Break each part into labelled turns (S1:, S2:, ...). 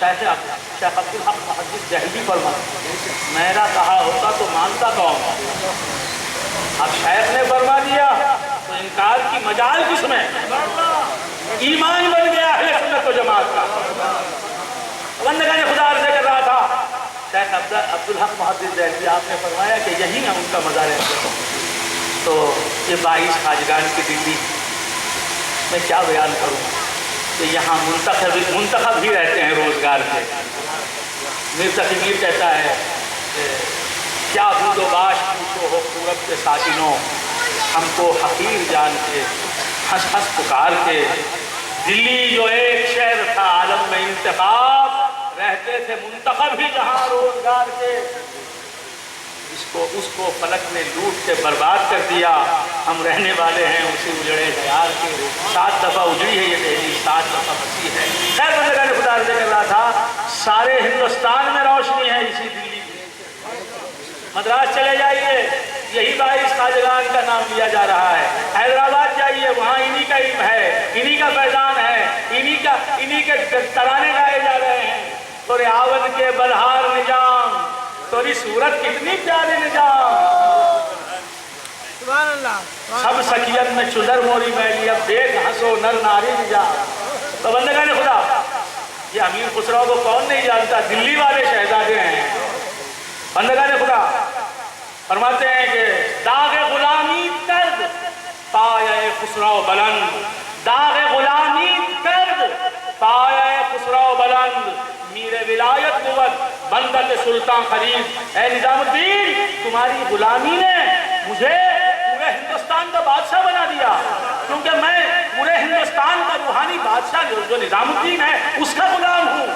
S1: شیخ عبدالحق محدث دہلوی فرماتے میرا کہا ہوتا تو مانتا کون؟ اب شیخ نے فرما دیا تو انکار کی مجال کس میں؟ ایمان بن گیا اہل سنت و جماعت کا۔ بندگان خدا عرض کر رہا تھا شیخ عبدالحق محدث دہلوی آپ نے فرمایا کہ یہی ہے ان کا مزار اقدس۔ تو یہ 22 خواجگان کی دلی میں کیا بیان کروں کہ یہاں منتخب ہی رہتے ہیں روزگار کے۔ میر تقی میر کہتا ہے کہ کیا بود و باش پوچھو ہو پورب کے ساکنوں، ہم کو حقیر جان کے ہنس ہنس پکار کے، دلی جو ایک شہر تھا عالم میں انتخاب، رہتے تھے منتخب ہی جہاں روزگار کے، اس کو فلک نے لوٹ کے برباد کر دیا، ہم رہنے والے ہیں اسی اجڑے دیار کے۔ 7 دفعہ اجڑی ہے یہ دہلی، 7 دفعہ بسی ہے۔ خیر بندگان خدا عرض کر رہا تھا سارے ہندوستان میں روشنی ہے اسی دلی کی۔ مدراس چلے جائیے یہی 22 خواجگان کا نام لیا جا رہا ہے، حیدرآباد جائیے وہاں انہی کا علم ہے، انہی کا فیضان ہے، انہی کے ترانے گائے جا رہے ہیں۔ تو آود کے بلہار نظام، توری صورت کتنی پیاری نظام،
S2: سبحان اللہ،
S1: سب سکیت میں چدر موری میلی، اب دیکھ ہنسو نر ناری نظام۔ تو بندگان خدا یہ امیر خسرو کو کون نہیں جانتا، دلی والے شہزادے ہیں۔ بندگان خدا فرماتے ہیں کہ داغ غلامی کرد پایہ خسرو بلند، داغ غلامی کرد پایہ خسرو بلند، میر ولایت بود بندت سلطان خرید۔ اے نظام الدین تمہاری غلامی نے مجھے پورے ہندوستان کا بادشاہ بنا دیا، کیونکہ میں پورے ہندوستان کا روحانی بادشاہ جو نظام الدین ہے اس کا غلام ہوں۔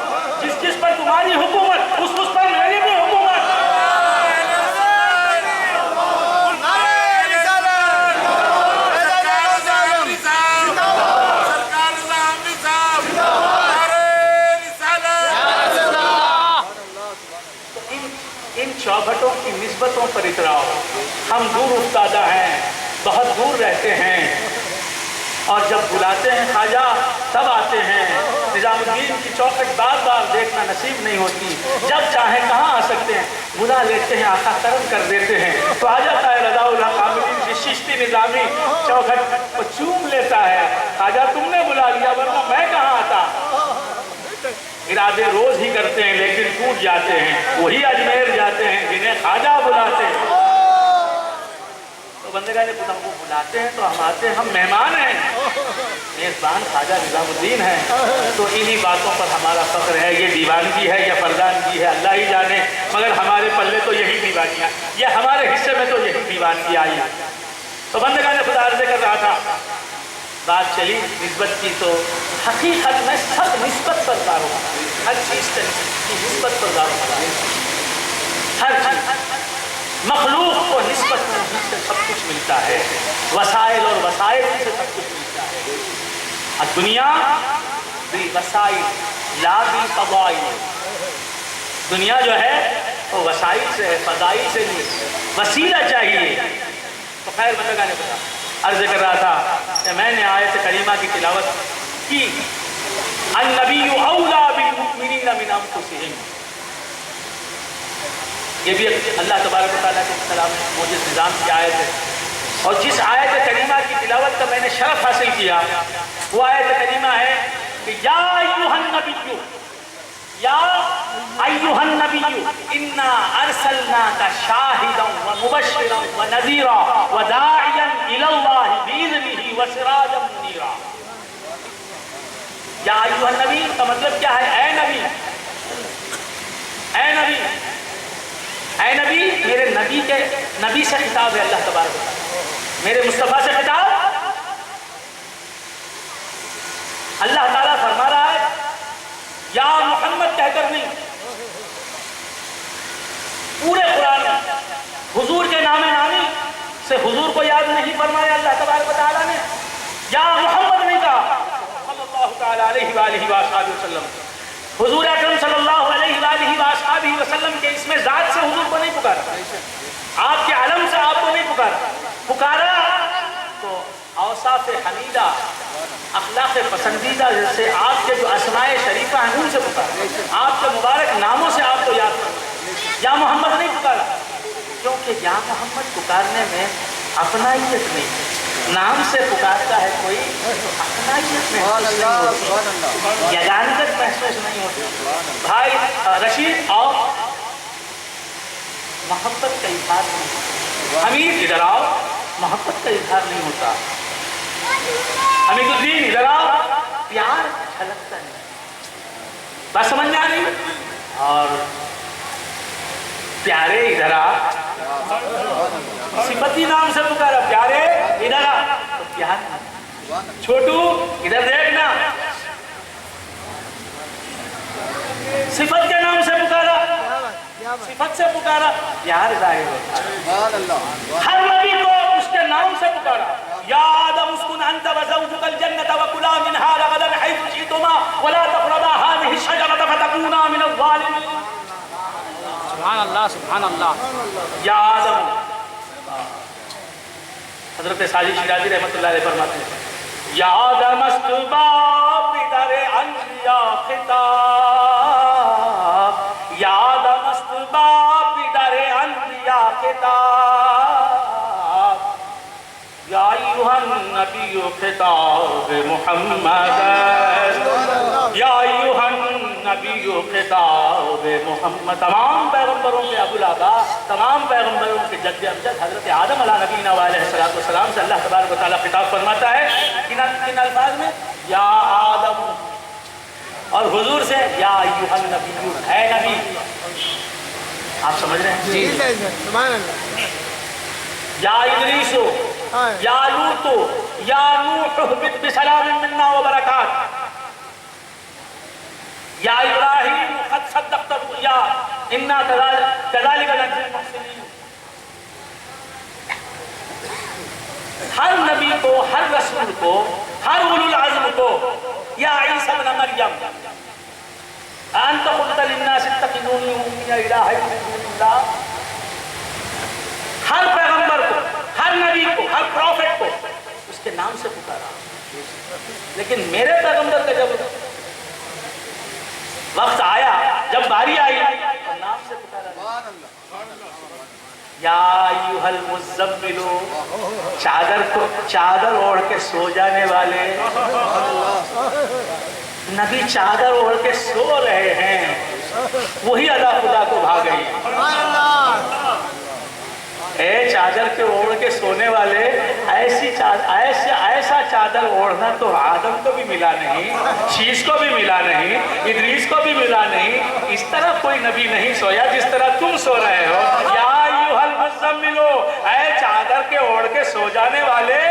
S1: جس پر تمہاری حکومت اس پر میری بھی حکومت۔ چوکھٹوں کی نسبتوں پر اتراؤ، ہم دور افتادہ ہیں، بہت دور رہتے ہیں، اور جب بلاتے ہیں خواجہ تب آتے ہیں۔ نظام الدین کی چوکھٹ بار بار دیکھنا نصیب نہیں ہوتی، جب چاہیں کہاں آ سکتے ہیں، بلا لیتے ہیں، آقا کرم کر دیتے ہیں۔ تو آ جاتا ہے رضا اللہ کاملین کی چشتی نظامی چوکھٹ کو چوم لیتا ہے، خواجہ تم نے بلا لیا ورنہ میں کہاں آتا۔ ارادے روز ہی کرتے ہیں لیکن ٹوٹ جاتے ہیں، وہی اجمیر جاتے ہیں جنہیں خواجہ بلاتے ہیں۔ تو بندگان خدا کو بلاتے ہیں تو ہم آتے ہیں، ہم مہمان ہیں، میزبان خواجہ نظام الدین ہیں۔ تو انہی باتوں پر ہمارا فخر ہے، یہ دیوانگی ہے یا فردانگی ہے اللہ ہی جانے، مگر ہمارے پلے تو یہی دیوانگیاں، یہ ہمارے حصے میں تو یہی دیوانگی آئی۔ تو بندگان خدا عرض کر رہا تھا بات چلی نسبت کی، تو حقیقت میں سب نسبت پر دارو ہر چیز کی نسبت پر دارو، ہر چیز مخلوق کو نسبت سے سب کچھ ملتا ہے، وسائل اور وسائل سے سب کچھ ملتا ہے۔ الدنیا بالوسائل لا بالفضائل، دنیا جو ہے وہ وسائل سے ہے، فضائل سے نہیں، وسیلہ چاہیے۔ تو خیر بندگان خدا عرض کر رہا تھا کہ میں نے آیت کریمہ کی تلاوت کی، النبی اولا بالمؤمنین من انفسہم، یہ بھی اللہ تبارک و تعالیٰ کے کلام موجز نظام کی آیت ہے۔ اور جس آیت کریمہ کی تلاوت کا میں نے شرف حاصل کیا وہ آیت کریمہ ہے کہ یا ایھا النبی، یا ایھا النبی انا ارسلناک شاہدا ومبشرا ونذیرا وداعیا الی اللہ باذنہ وسراجا منیرا۔ یا ایھا النبی کا مطلب کیا ہے؟ اے نبی، اے نبی، اے نبی، میرے نبی سے خطاب ہے اللہ تبارک و تعالیٰ، میرے مصطفیٰ سے خطاب۔ اللہ تعالیٰ فرما رہا ہے یا محمد کہہ کر نہیں، پورے قرآن میں حضور کے نام نامی سے حضور کو یاد نہیں فرمایا اللہ تبارک و تعالیٰ نے، یا محمد نہیں کہا صلی اللہ تعالیٰ علیہ وآلہ وآلہ وسلم۔ حضور اکرم صلی اللہ علیہ وآلہ وآلہ وسلم کے اس میں ذات سے حضور کو نہیں پکارا، آپ کے علم سے آپ کو نہیں پکارا، پکارا تو اوصاف حمیدہ اخلاق پسندیدہ سے آپ کے جو اسماء شریفہ ہیں ان سے پکارا، آپ کے مبارک ناموں سے آپ کو یاد کرنا۔ یا محمد نہیں پکارا، کیونکہ یا محمد پکارنے میں اپنائیت نہیں، نام سے پکارتا ہے کوئی اپنائیت محسوس نہیں ہوتی، یگانگت محسوس نہیں ہوتی۔ بھائی رشید آؤ، محبت کا اظہار نہیں ہوتا۔ حمید ادھر آؤ، محبت کا اظہار نہیں ہوتا۔ حمید الدین ادھر آؤ، پیار چھلکتا نہیں، بس سمجھ میں آ رہی ہے؟ اور پیارے ادھر آ، صفتی نام سے پکارا، پیارے ادھر آ، تو پیار نہیں۔ چھوٹو ادھر دیکھنا، صفت کے نام سے پکارا، صفت سے پکارا، پیار ظاہر ہوتا۔ ہر نبی کو اس کے نام سے پکارا، یا آدم اسکن انت وزوجک الجنۃ وکلا منها رغدا حیث شئتما ولا تقربا هذه الشجرۃ فتکونا من الظالمین۔
S2: سبحان اللہ سبحان اللہ۔
S1: یا آدم، حضرت ساجد شیرازی رحمۃ اللہ علیہ فرماتے ہیں، یا آدم است باب در انبیاء خطاب، یا آدم است باب در انبیاء خطاب، یا ایھا النبی خطاب محمد، یا ایھا النبی خطاب محمد۔ تمام پیغمبروں کے ابو الآباء، تمام پیغمبروں کے جد امجد حضرت آدم علیہ نبینا علیہ السلام سے اللہ تبارک و تعالیٰ خطاب فرماتا ہے کن الفاظ میں؟ یا آدم، اور حضور سے یا ایھا النبی، اے نبی۔ آپ سمجھ رہے ہیں؟
S2: جی سبحان اللہ۔
S1: یا ادریسو، یا لوتو، یا نوح اہبط بسلام منا وبرکات، یا ابراہیم قد صدقت الرؤیا انا کذالک نجزی المحسنین۔ ہر نبی کو، ہر رسول کو، ہر اولو العزم کو، یا عیسیٰ ابن مریم انت قلت للناس اتخذونی وامي الہین من دون اللہ، ہر پیغمبر کو، ہر نبی کو، ہر پروفٹ کو اس کے نام سے پکارا، لیکن میرے پیغمبر کا جب وقت آیا، جب باری آئی، تو نام سے پکارا، یا ایھا المزمل، چادر اوڑھ کے سو جانے والے۔ نبی چادر اوڑھ کے سو رہے ہیں، وہی ادا خدا کو بھا گئی۔ اے چادر کے اوڑھ کے سونے والے، ایسا چادر اوڑھنا تو آدم کو بھی ملا نہیں، شیش کو بھی ملا نہیں، ادریس کو بھی ملا نہیں، اس طرح کوئی نبی نہیں سویا جس طرح تم سو رہے ہو۔ یا ایھا المزمل، اے چادر کے اوڑھ کے سو جانے والے،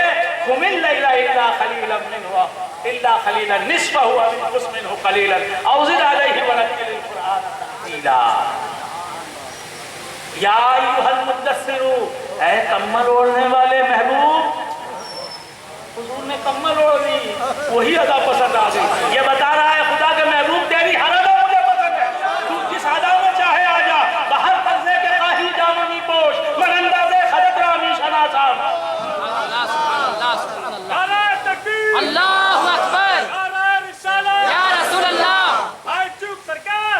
S1: قم اللیل الا قلیلا منہ الا قلیلا نصفہ او انقص منہ قلیلا او زد علیہ ورتل القرآن ترتیلا۔ یا ایھا المدثر، اے کمل اوڑھنے والے محبوب، حضور نے کمل اوڑھ دی، وہی ادا پسند آ گئی۔ یہ بتا رہا ہے خدا کے محبوب تیری ہر ادا مجھے پسند ہے، تو جس ادا میں چاہے آ جا، باہر قرضے کے خواہی جامنی پوش، من اندازے خدت رامی شناسام۔
S2: اللہ اکبر، یا رسول اللہ،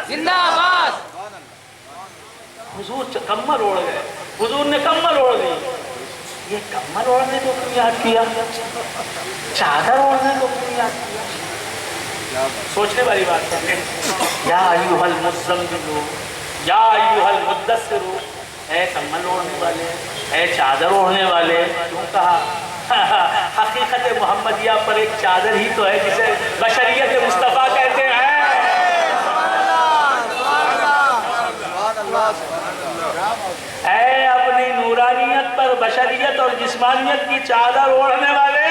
S2: زندہ آباد۔
S1: حضور کمل اوڑھ گئے، حضور نے کمل اوڑھ دی۔ یہ کمل اوڑھنے کو کیوں یاد کیا؟ چادر اوڑھنے کو کیوں یاد کیا؟ سوچنے والی بات ہے۔ یا ایھا المزمل، یا ایھا المدثر، اے کمل اوڑھنے والے، اے چادر اوڑھنے والے، کیوں کہا؟ حقیقت محمدیہ پر ایک چادر ہی تو ہے جسے بشریت مصطفیٰ کہتے ہیں۔ اے اپنی نورانیت پر بشریت اور جسمانیت کی چادر اوڑھنے والے،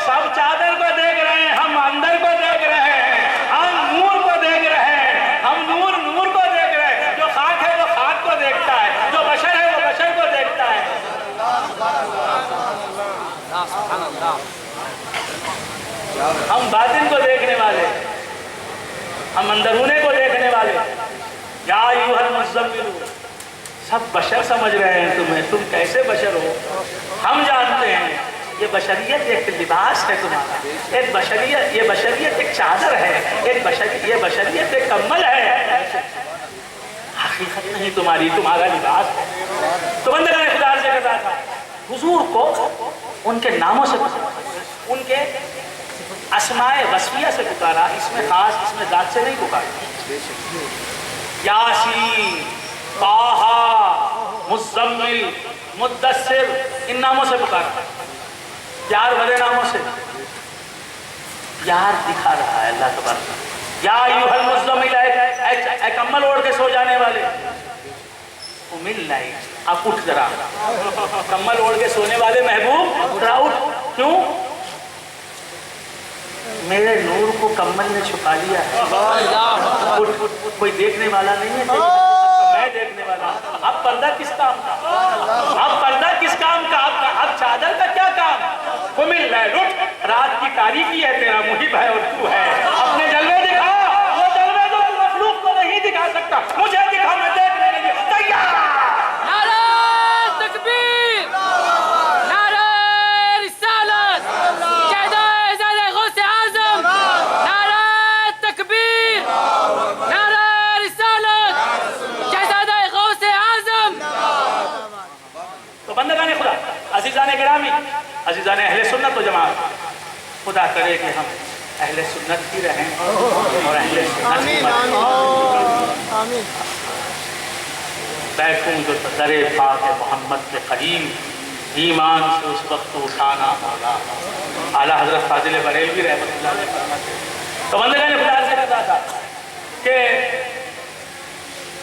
S1: سب چادر کو دیکھ رہے ہیں، ہم اندر کو دیکھ رہے ہیں، ہم نور کو دیکھ رہے ہیں، ہم نور کو دیکھ رہے ہیں۔ جو خاک ہے وہ خاک کو دیکھتا ہے، جو بشر ہے وہ بشر کو دیکھتا ہے۔ ہم باطن کو دیکھنے والے، ہم اندرونے کو دیکھنے والے۔ یا ایھا المزمل، سب بشر سمجھ رہے ہیں تمہیں، تم کیسے بشر ہو؟ ہم جانتے ہیں یہ بشریت ایک لباس ہے تمہارا، ایک بشریت، یہ بشریت ایک چادر ہے، یہ بشریت ایک کمبل ہے، حقیقت نہیں تمہاری، تمہارا لباس ہے۔ تو بندگان خدا سے کہتا تھا حضور کو ان کے ناموں سے پکارا، ان کے اسماء وصفیہ سے پکارا، اس میں خاص، اس میں ذات سے نہیں پکارا۔ یاسین، طٰہٰ، مزمل، مدثر، ان ناموں سے پکارا، پیار بھرے ناموں سے پیار دکھا رہا ہے اللہ تبارک۔ یا ایھا المزمل، اے کمبل اوڑھ کے سو جانے والے، امل نہیں، آپ اٹھ ذرا، کمبل اوڑھ کے سونے والے محبوب ذرا اٹھ، کیوں؟ میرے نور کو کمبل نے چھپا لیا ہے، کوئی دیکھنے والا نہیں ہے، میں دیکھنے والا ہوں۔ اب پردہ کس کام کا؟ اب پردہ کس کام کا؟ اب چادر کا کیا کام؟ کمل ہے، اٹھ، رات کی تاریکی ہے، تیرا محب ہے اور تو ہے، اپنے جلوے دکھا، وہ جلوے جو مخلوق کو نہیں دکھا سکتا، مجھے دکھا، میں دیکھنے کے لیے تیار۔ عزیزان گرامی، عزیزان اہل سنت و جماعت، خدا کرے کہ ہم اہل سنت ہی رہیں اور اہل سنت ہی مریں۔ بیٹھوں جو در پاک محمد کے قریب، ایمان سے اس وقت اٹھانا ہوگا۔ اعلیٰ حضرت فاضل بریلوی رحمۃ اللہ علیہ فرماتے ہیں، تو بندگان خدا سے کہتا تھا کہ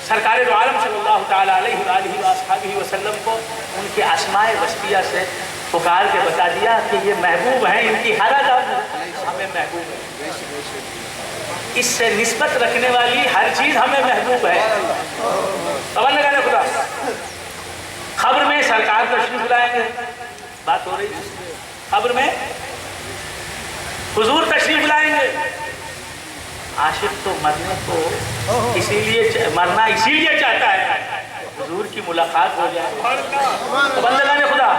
S1: سرکار دو عالم صلی اللہ تعالیٰ علیہ وآلہ وآصحابہ وسلم کو ان کے اسماء وصفیہ سے پکار کے بتا دیا کہ یہ محبوب ہیں، ان کی ہر ادا ہمیں محبوب ہے، اس سے نسبت رکھنے والی ہر چیز ہمیں محبوب ہے۔ بندگان خدا، قبر میں سرکار تشریف لائیں گے، بات ہو رہی ہے، قبر میں حضور تشریف لائیں گے۔ عاشق تو مرنے کو مرنا اسی لیے چاہتا ہے حضور کی ملاقات ہو جائے۔ تو بندگان خدا،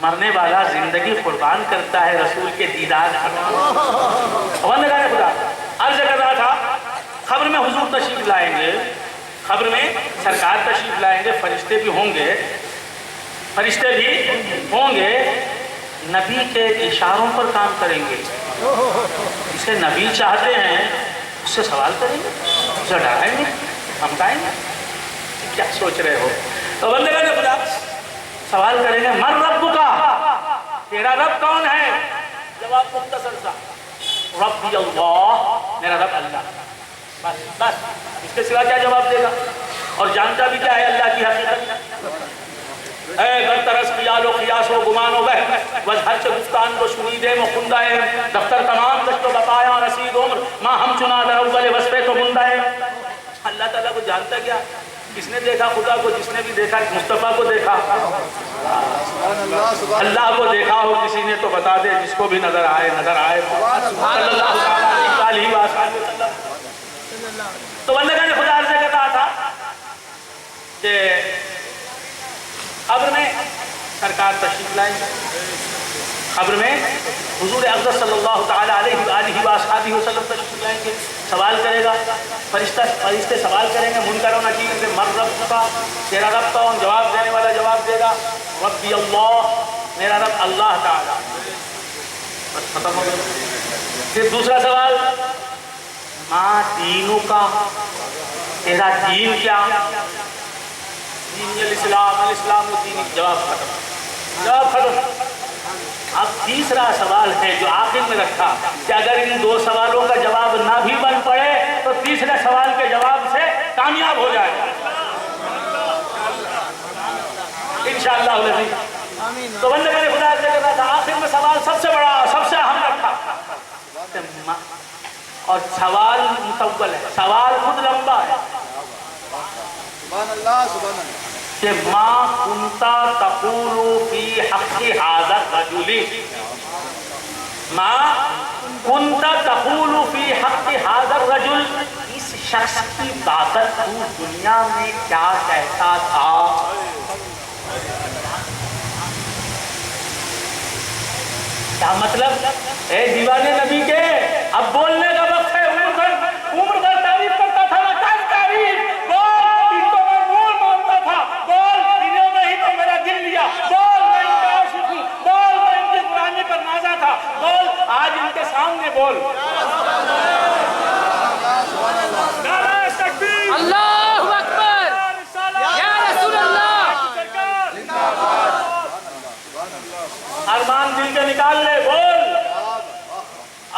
S1: مرنے والا زندگی قربان کرتا ہے رسول کے دیدار پر۔ بندگان خدا، عرض کر رہا تھا قبر میں حضور تشریف لائیں گے، قبر میں سرکار تشریف لائیں گے، فرشتے بھی ہوں گے، نبی کے اشاروں پر کام کریں گے۔ جسے نبی چاہتے ہیں اس سے سوال کریں گے، اسے ڈرائیں گے، دھمکائیں گے، کیا سوچ رہے ہو؟ تو بندگان خدا سوال کریں گے، من ربک، تیرا رب کون ہے؟ جواب مختصر سا، ربی اللہ، میرا رب اللہ، بس اس کے سوا کیا جواب دے گا؟ اور جانتا بھی کیا ہے اللہ کی حقیقت؟ اے گر ترس خیال و قیاس و گمان و وہم، وجہر چه گفتان کو شنیدے مخندہ ہے، دفتر تمام دشت و بقایا رسید عمر، ماں ہم چنا در اول وصفے تو مندہ ہے۔ اللہ تعالیٰ کو جانتا کیا؟ کس نے دیکھا خدا کو؟ جس نے بھی دیکھا مصطفیٰ کو دیکھا، اللہ کو دیکھا ہو کسی نے تو بتا دے، جس کو بھی نظر آئے صلی اللہ علیہ وسلم۔ تو بندگان خدا سے کہتا تھا کہ قبر میں سرکار تشریف لائیں گے، قبر میں حضور اقدس صلی اللہ تعالیٰ علیہ وآلہ وآصحابہ وسلم تشریف لائیں گے، سوال کرے گا، فرشتے سوال کریں گے منکر و نکیر سے، من رب کا، تیرا رب کون؟ جواب دینے والا جواب دے گا، ربی اللہ، میرا رب اللہ تعالیٰ، بس ختم ہو گیا۔ پھر دوسرا سوال، ماں دینوں کا، تیرا دین کیا؟ دین الاسلام، الاسلام دین، جواب ختم۔ اب تیسرا سوال ہے جو آخر میں رکھا کہ اگر ان دو سوالوں کا جواب نہ بھی بن پڑے تو تیسرے سوال کے جواب سے کامیاب ہو جائے انشاءاللہ العزیز۔ تو بندگان خدا سے کہتا تھا آخر میں سوال سب سے بڑا، سب سے اہم رکھا، اور سوال مطول ہے، سوال خود لمبا ہے کہ ما کنتا تقول فی حق هذا الرجل، ما کنتا تقول فی حق هذا الرجل، اس شخص کی بابت تو دنیا میں کیا کہتا تھا؟ کیا مطلب؟ اے دیوانے نبی کے، اب بولنے کا وقت ہے. عمر بھر تعریف کرتا تھا نا، کیا تعریف؟ بول، ان کو میں نور مانتا تھا. بول، انہوں نے ہی تو میرا دل لیا. بول، میں ان کا عاشق ہوں. بول، میں ان کی غلامی پر نازا تھا. بول، آج ان کے سامنے بول. نعرہ تکبیر،
S2: اللہ اکبر، یا رسول اللہ.
S1: ارمان دل کے نکال لے، بول.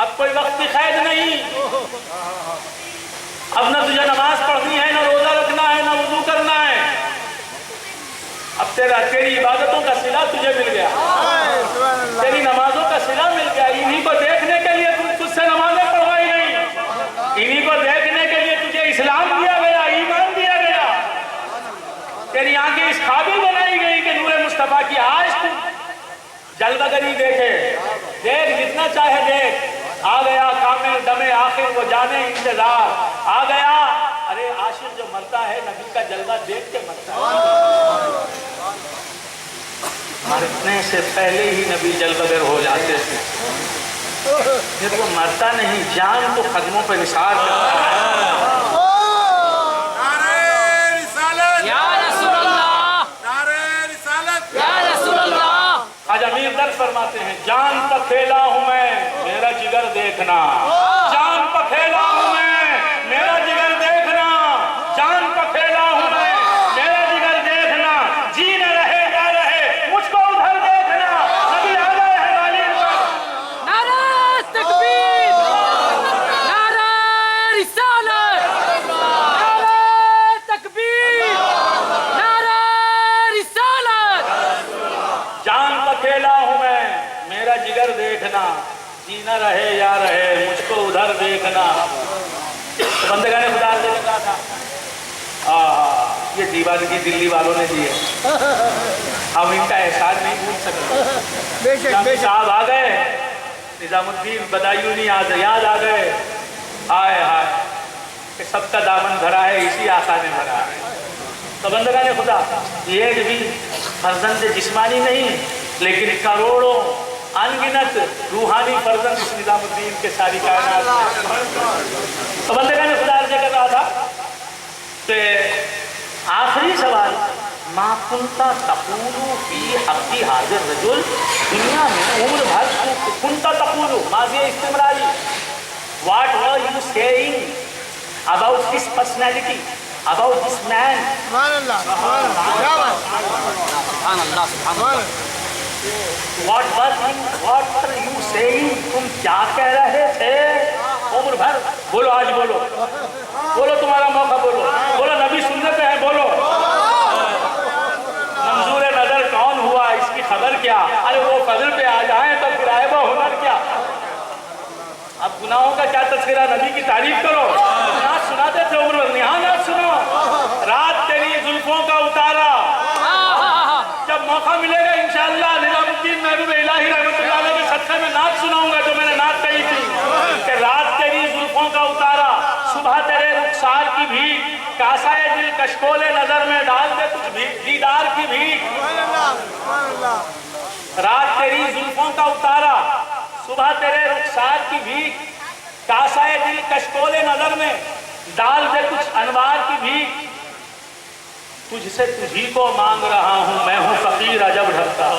S1: اب کوئی وقت کی قید نہیں. اب نہ تجھے نماز پڑھنی ہے، نہ روزہ رکھنا ہے، نہ وضو کرنا ہے. اب تیری عبادتوں کا صلہ تجھے مل گیا، تیری نمازوں کا صلہ مل گیا. انہی کو دیکھنے کے لیے تجھ سے نمازیں پڑھوائی گئی، انہی کو دیکھنے کے لیے تجھے اسلام دیا گیا، ایمان دیا گیا. تیری آنکھیں اس قابل بنائی گئی کہ نور مصطفیٰ کی آج تو جلوہ گری دیکھے. دیکھ، جتنا چاہے دیکھ. آ گیا کامل دم آخر، وہ جانے انتظار. آ گیا. ارے عاشق جو مرتا ہے نبی کا جلوہ دیکھ کے مرتا ہے. مرنے سے پہلے ہی نبی جلوہ گر ہو جاتے تھے. پھر وہ مرتا نہیں، جان تو قدموں پہ نثار کرتا ہے.
S2: یا رسول اللہ، یا رسول اللہ.
S1: خواجہ میر درد فرماتے ہیں، جان پہ کھیلا ہوں میں، میرا جگر دیکھنا. جان پہ کھیلا ہوں میں، میرا جگر دیکھنا. جان پہ کھیلا ہوں میں، میرا جگر دیکھنا. جی نہ رہے نہ رہے، مجھ کو ادھر دیکھنا. نبی آ گئے ہیں غالب پر.
S2: نعرہ تکبیر، نعرہ رسالت، نعرہ تکبیر، نعرہ رسالت.
S1: جان پہ کھیلا ہوں میں، میرا جگر دیکھنا. جی نہ رہے یا رہے، مجھ کو ادھر دیکھنا. تو بندگان خدا نے کہا تھا، یہ دیوانگی دلی والوں نے دی ہے، ہم ان کا احسان نہیں بھول سکتے. صاحب آ گئے، نظام الدین بدایونی یاد آ گئے. ہائے ہائے کہ سب کا دامن بھرا ہے، اسی آقا نے بھرا ہے. تو بندگان خدا، یہ بھی فرزند جسمانی نہیں لیکن کروڑوں انگنت روحانی فرزند اس نظام الدین کے ساری کائنات میں. تو بندگان خدا عرض کر رہا تھا کہ آخری سوال، ما کنتا تقولو فی حقی حاضر رجل، دنیا میں عمر بھر کنتا تقولو ماضی استمراری، what were you saying about his personality, about this man.
S2: سبحان اللہ، سبحان اللہ، سبحان اللہ.
S1: What were you saying, تم کیا کہہ رہے تھے عمر بھر؟ بولو آج، بولو بولو، تمہارا موقع. بولو نبی سننے پہ ہے. بولو منظور نظر کون ہوا، اس کی خبر کیا؟ ارے وہ فضل پہ آ جائیں تو پھر آئے وہ ہنر کیا. اب گناہوں کا کیا تذکرہ، نبی کی تعریف کرو. نعت سناتے تھے عمر بھر، یہاں نعت سنو. رات تیری زلفوں کا اتارا. جب موقع ملے گا انشاءاللہ نظام الدین محبوب الہی رحمۃ اللہ علیہ کے صدقے میں نعت سناؤں گا جو میں نے نعت کہی تھی کہ رات تیری زلفوں کا اتارا، صبح تیرے رخسار کی بھیک، کاسائے دل کشکول نظر میں ڈال دے کچھ دیدار کی بھیک. رات تیری زلفوں کا اتارا، صبح تیرے رخسار کی بھیک، کاسائے دل کشکول نظر میں ڈال دے کچھ انوار کی بھیک. تجھ سے تجھی کو مانگ رہا ہوں، میں ہوں فقیر عجب ڈھکتا.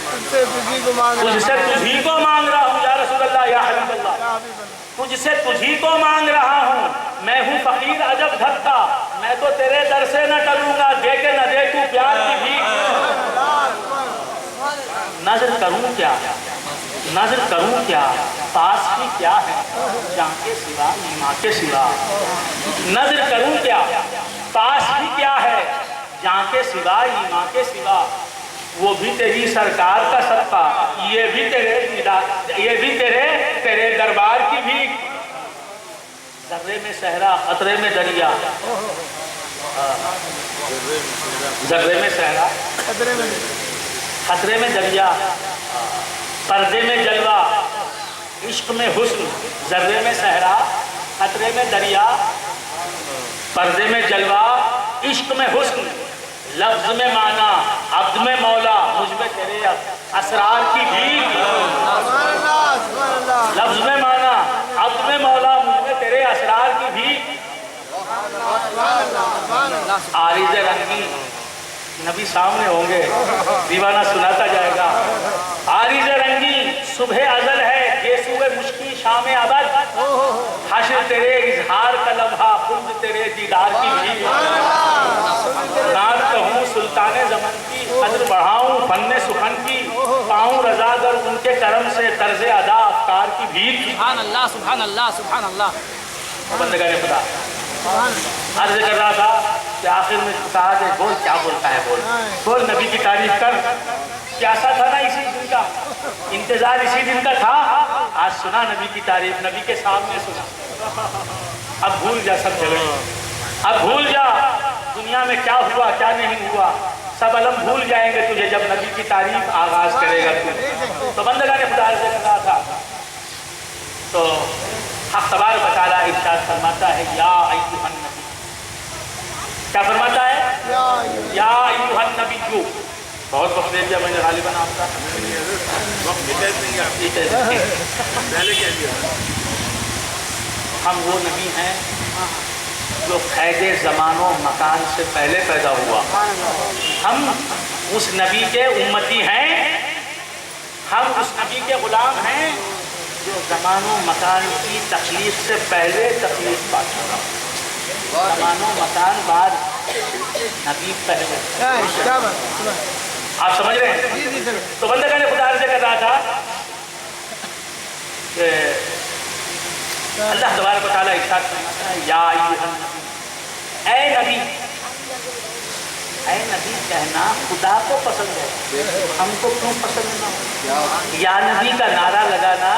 S1: تجھ سے تجھی کو مانگ رہا ہوں یا رسول اللہ، یا حبیب اللہ. تجھ سے تجھی کو مانگ رہا ہوں، میں ہوں فقیر عجب ڈھکتا. میں تو تیرے در سے نہ ٹلوں گا، دے کے نہ دے تو پیار کی بھیک. نظر کروں کیا، نظر کروں کیا، پاس کی کیا ہے جہاں کے سوا، ایماں کے سوا. نظر کروں کیا، پاس بھی کیا ہے جہاں کے سوا، ایماں کے سوا. وہ بھی تیری سرکار کا صدقہ، یہ بھی تیرے دربار کی بھیک. ذرے میں صحرا، خطرے میں دریا. ذرے میں صحرا، خطرے میں دریا، پردے میں جلوہ، عشق میں حسن. ذرے میں صحرا، خطرے میں دریا، پردے میں جلوہ، عشق میں حسن. لفظ میں معنی، عبد میں مولا، مجھ میں تیرے اسرار کی بھیک۔ لفظ میں معنی، عبد میں مولا، مجھ میں تیرے اسرار کی بھیک۔ عارض رنگی، نبی سامنے ہوں گے، دیوانہ سناتا جائے گا۔ عارض رنگی، صبح ازل ہے، یہ صبح مشکی شام ابد، حشر تیرے اظہار کا لمحہ، خلد تیرے دیدار کی بھی۔ ناد کہوں سلطان زمن کی، قدر بڑھاؤں فن سخن کی، پاؤں رضا گر ان کے کرم سے، طرز ادا افکار کی بھیک۔
S2: سبحان اللہ سبحان اللہ سبحان اللہ۔
S1: بندگان خدا، عرض کر رہا تھا کہ آخر میں کہا کہ بول، کیا بولتا ہے، بول نبی کی تعریف کر۔ پیاسا تھا نا اسی دن کا، انتظار اسی دن کا تھا، آج سنا نبی کی تعریف، نبی کے سامنے سنا۔ اب بھول جا سب جگہ، اب بھول جا دنیا میں کیا ہوا کیا نہیں ہوا، سب علم بھول جائیں گے تجھے جب نبی کی تعریف آغاز کرے گا تو بندگان خدا سے کر رہا تھا۔ تو حق تبارک و تعالیٰ ارشاد فرماتا ہے، یا ایھا النبی، کیا فرماتا ہے؟ یا ایھا النبی۔ بہت وقت دے دیا میں نے غالباً آپ کا، ہم وہ نبی ہیں جو قید زمان و مکان سے پہلے پیدا ہوا۔ ہم اس نبی کے امتی ہیں، ہم اس نبی کے غلام ہیں جو زمان و مکان کی تخلیق سے پہلے تخلیق پا چکا۔ زمان و مکان بعد، نبی پہلے۔ آپ سمجھ رہے ہیں؟ تو بندگان خدا سے کر رہا تھا کہ اللہ تبارک و تعالیٰ ارشاد فرماتا ہے، یا ایھا النبی، اے نبی۔ اے نبی کہنا خدا کو پسند ہے، ہم کو کیوں پسند نہ ہو؟ یا نبی کا نعرہ لگانا،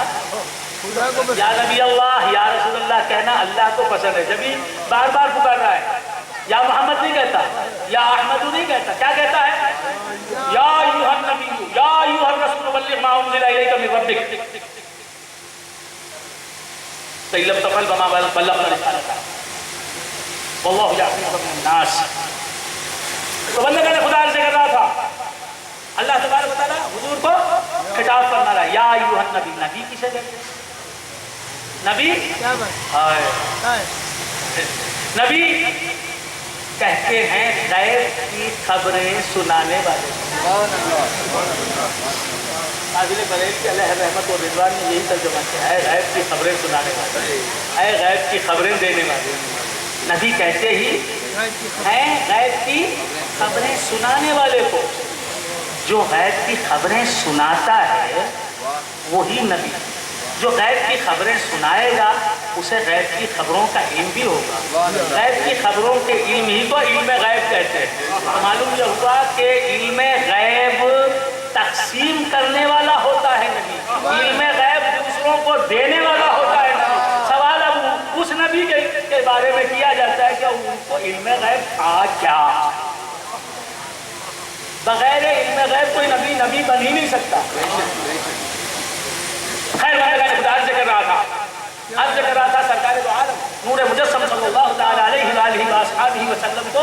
S1: یا نبی اللہ، یا رسول اللہ کہنا اللہ کو پسند ہے۔ جبھی بار بار پکار رہا ہے، یا محمد نہیں کہتا، یا احمد نہیں کہتا، کیا کہتا ہے؟ یا ایھا النبی، یا ایھا الرسول بلغ ما انزل الیک من ربک، فإن لم تفعل فما بلغت رسالته واللہ یعصمک من الناس۔ تو بندگان خدا سے کر رہا تھا، اللہ تبارک و تعالیٰ حضور کو خطاب فرما رہا ہے، یا ایھا النبی۔ نبی کسے کہتے ہیں؟ نبی نبی کہتے ہیں غیب کی خبریں سنانے والے۔ ناظر بریلوی علیہ رحمت و رضوان نے یہی ترجمہ کیا ہے، غیب کی خبریں سنانے والے، اے غیب کی خبریں دینے والے۔ نبی کہتے ہی ہیں غیب کی خبریں سنانے والے کو۔ جو غیب کی خبریں سناتا ہے وہی نبی، جو غیب کی خبریں سنائے گا اسے غیب کی خبروں کا علم بھی ہوگا۔ غیب کی خبروں کے علم ہی کو علم غیب کہتے ہیں۔ تو معلوم یہ ہوا کہ علم غیب تقسیم کرنے والا ہوتا ہے نبی، علم غیب دوسروں کو دینے والا ہوتا ہے نبی۔ سوال اب اس نبی کے بارے میں کیا جاتا ہے کہ ان کو علم غیب تھا کیا؟ بغیر علم غیب کوئی نبی بن ہی نہیں سکتا۔ خیر بندگان خدا عرض کر رہا تھا سرکار دو عالم نور مجسم صلی اللہ تعالی علیہ وآلہ وآصحابہ وسلم کو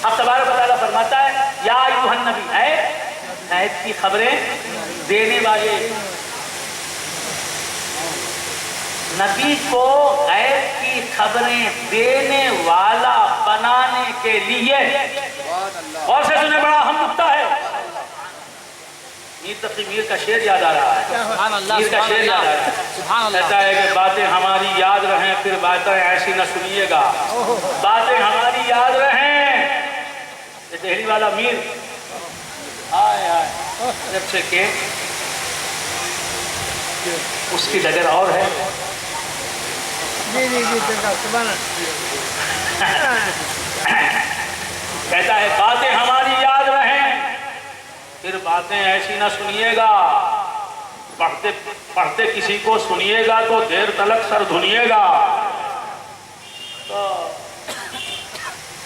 S1: اب تبارک و تعالیٰ فرماتا ہے، یا ایھا النبی، اے غیب کی خبریں دینے والے۔ نبی کو غیب کی خبریں دینے والا بنانے کے لیے، اور سے سنے بڑا اہم نکتہ ہے، میر تقی میر کا شعر یاد آ رہا ہے، میر کا شعر یاد آ رہا ہے، کہتا ہے کہ باتیں ہماری یاد رہیں پھر باتیں ایسی نہ سنیے گا، باتیں ہماری یاد رہیں۔ یہ دہلی والا میر جب سے کہ اس کی ڈگر اور ہے، کہتا ہے باتیں ہماری یاد رہیں پھر باتیں ایسی نہ سنیے گا، پڑھتے پڑھتے کسی کو سنیے گا تو دیر تلک سر دھنیے گا۔ تو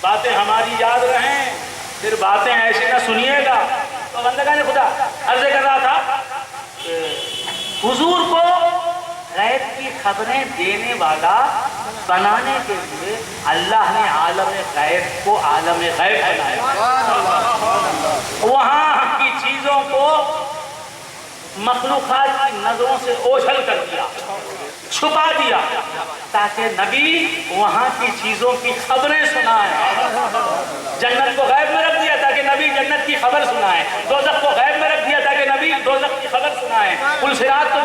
S1: باتیں ہماری یاد رہیں پھر باتیں ایسی نہ سنیے گا۔ تو بندگان خدا عرض کر رہا تھا کہ حضور کو غیب کی خبریں دینے والا بنانے کے لیے اللہ نے عالم غیب کو عالم غیب بنایا، وہاں کی چیزوں کو مخلوقات کی نظروں سے اوجھل کر دیا، چھپا دیا، تاکہ نبی وہاں کی چیزوں کی خبریں سنائیں۔ جنت کو غیب میں رکھ دیا تاکہ نبی جنت کی خبر سنائیں، دوزخ کو غیب میں رکھ دیا تاکہ نبی دوزخ کی خبر سنائیں، پل صراط کو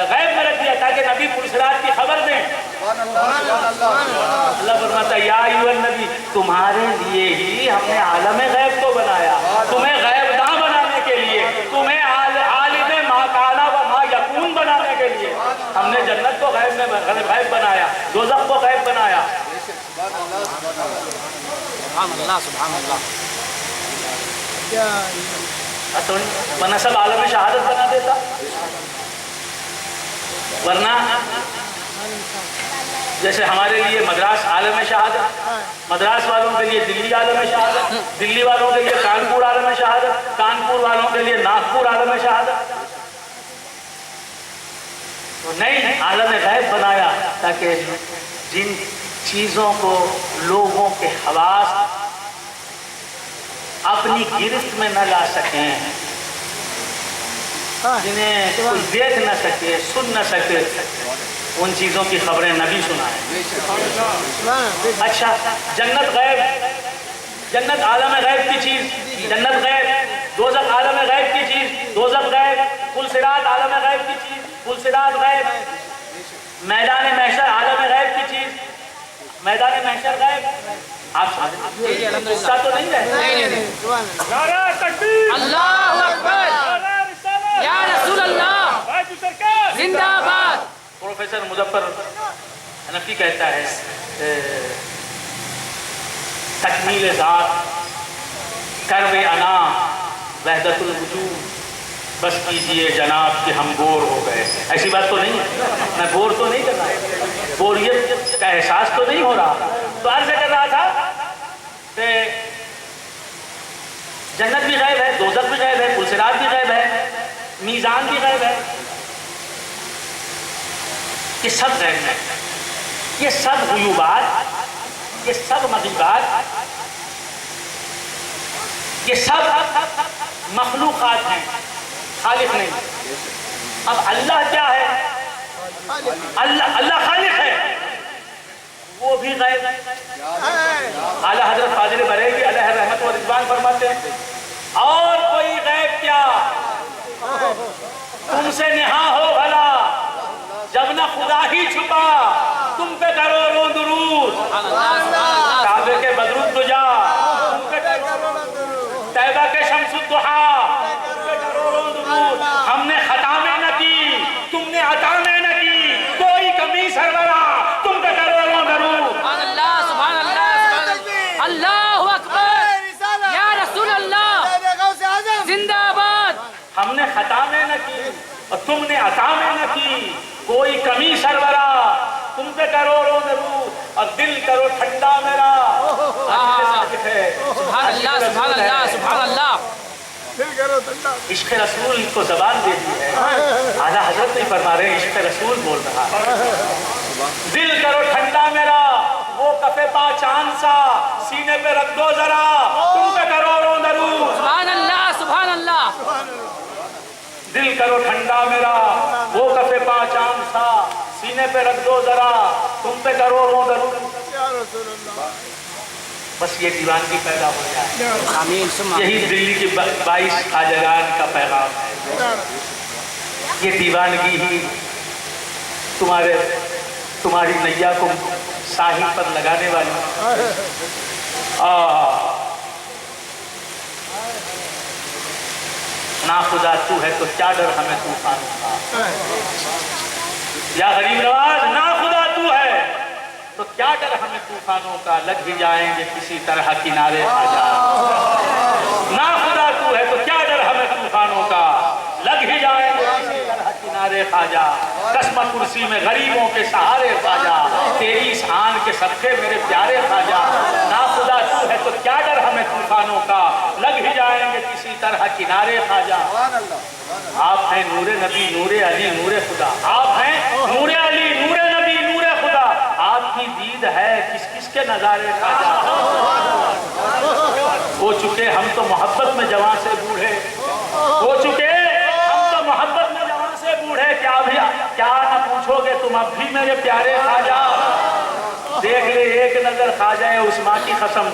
S1: غیب میں رکھ دیا تاکہ نبی پل صراط کی خبر دیں۔ اللہ فرماتا ہے یا ایھا النبی، تمہارے لیے ہی ہم نے عالم غیب کو بنایا، تمہیں غیب داں بنانے کے لیے، تمہیں عالم ما کان و ما یکون بنانے کے لیے ہم نے جنت کو غیب میں غیب بنایا، دوزخ کو غیب بنایا۔
S2: سبحان اللہ سبحان اللہ۔
S1: ورنہ سب عالم شہادت بنا دیتا، ورنہ جیسے ہمارے لیے مدراس عالم شہادت، مدراس والوں کے لیے دلی عالم شہادت، دلی والوں کے لیے کانپور عالم شہادت، کانپور والوں کے لیے ناگپور عالم شہادت، تو نہیں عالم غیب بنایا تاکہ جن چیزوں کو لوگوں کے حواس اپنی گرفت میں نہ لا سکیں، جنہیں کوئی دیکھ نہ سکے سن نہ سکے، ان چیزوں کی خبریں نبی سنائیں۔ اچھا جنت غیب، جنت عالم غیب کی چیز، جنت غیب، دوزخ عالم غیب کی چیز، دوزخ غیب، پل صراط عالم غیب کی چیز، پل صراط غیب، میدان محشر عالم غیب کی چیز، میدان محشر غیب۔ آپ غصہ تو نہیں رہے؟
S3: نعرہ تکبیر،
S2: اللہ اکبر،
S3: نعرہ رسالت،
S2: یا رسول اللہ،
S3: بھائی سرکار
S2: زندہ باد۔
S1: پروفیسر مظفر حنفی کہتا ہے تکمیل ذات کرو انا وحدت الوجود، بس کیجئے جناب کہ ہم بور ہو گئے۔ ایسی بات تو نہیں ہے، میں بور تو نہیں کر رہا، بوریت کا احساس تو نہیں ہو رہا۔ تو عرض کر رہا تھا کہ جنت بھی غیب ہے، دوزخ بھی غیب ہے، پل صراط بھی غیب ہے، میزان بھی غیب ہے، یہ سب غیب ہے۔ یہ سب غیوبات، یہ سب مغیبات، یہ سب مخلوقات ہیں، خالق نہیں۔ اب اللہ کیا ہے؟ اللہ خالق ہے، وہ بھی غیب ہے۔ اعلیٰ حضرت فاضل بریلوی علیہ رحمت و رضوان فرماتے ہیں اور کوئی غیب کیا تم سے نہا ہو بھلا، جب نہ خدا ہی چھپا تم پہ کروڑوں درود، کعبے کے بدر الدجا تم پہ کروڑوں درود، طیبہ کے شمس الضحیٰ تم پہ کروڑوں درود، ہم نے خطا میں نہ کی تم نے عطا میں نہ کی، کوئی کمی سرورا تم پہ کروڑوں درود۔
S2: سبحان اللہ سبحان اللہ، اللہ اکبر، یا رسول اللہ، زندہ باد۔
S1: ہم نے خطا میں نہ کی اور تم نے عطا میں نہ کی، کوئی کمی سرورا تم پہ کروڑوں درود، اور دل کرو ٹھنڈا میرا۔
S2: سبحان اللہ سبحان اللہ سبحان اللہ۔
S1: عشق رسول کو زبان دے دی ہے، اعلیٰ حضرت نہیں فرما رہے، عشق رسول بول رہا ہے۔ دل کرو ٹھنڈا میرا، وہ کفے پا چاند سا، سینے پہ رکھ دو ذرا تم پہ کروڑوں درود۔
S2: سبحان اللہ سبحان اللہ۔
S1: دل کرو ٹھنڈا میرا، وہ کفے پا چاند سا، سینے پہ رکھ دو ذرا تم پہ کروڑوں درود۔ بس یہ دیوانگی پیدا ہو جائے،
S2: آمین ثم
S1: یہی دلی کی 22 خواجگان کا پیغام ہے۔ یہ دیوانگی ہی تمہاری نیا کو ساحل پر لگانے والی۔ نا خدا تو ہے تو کیا ڈر ہمیں طوفان کا، یا غریب نواز نا خدا تو ہے تو کیا ڈر ہمیں طوفانوں کا، لگ ہی جائیں گے کسی طرح کنارے آ جا۔ نا خدا تو ہے تو کیا ڈر ہمیں طوفانوں کا، لگ ہی جائیں گے کسی طرح کنارے آ جا۔ قسم کرسی میں غریبوں کے سہارے خواجہ، تیری اس آن کے صدقے میرے پیارے خواجہ۔ نا خدا تو ہے تو کیا ڈر ہمیں طوفانوں کا، لگ ہی جائیں گے کسی طرح کنارے خواجہ۔ آپ ہیں نور نبی نور علی نور خدا، آپ ہیں نور علی نور نبی نور خدا، آپ کی دید ہے کس کس کے نظارے خواجہ ہو چکے ہم تو محبت میں جوان سے بوڑھے ہو چکے ہم تو محبت میں جوان سے بوڑھے کیا نہ پوچھو گے تم اب بھی میرے پیارے خواجہ دیکھ لے ایک نظر خواجہ عثمان کی قسم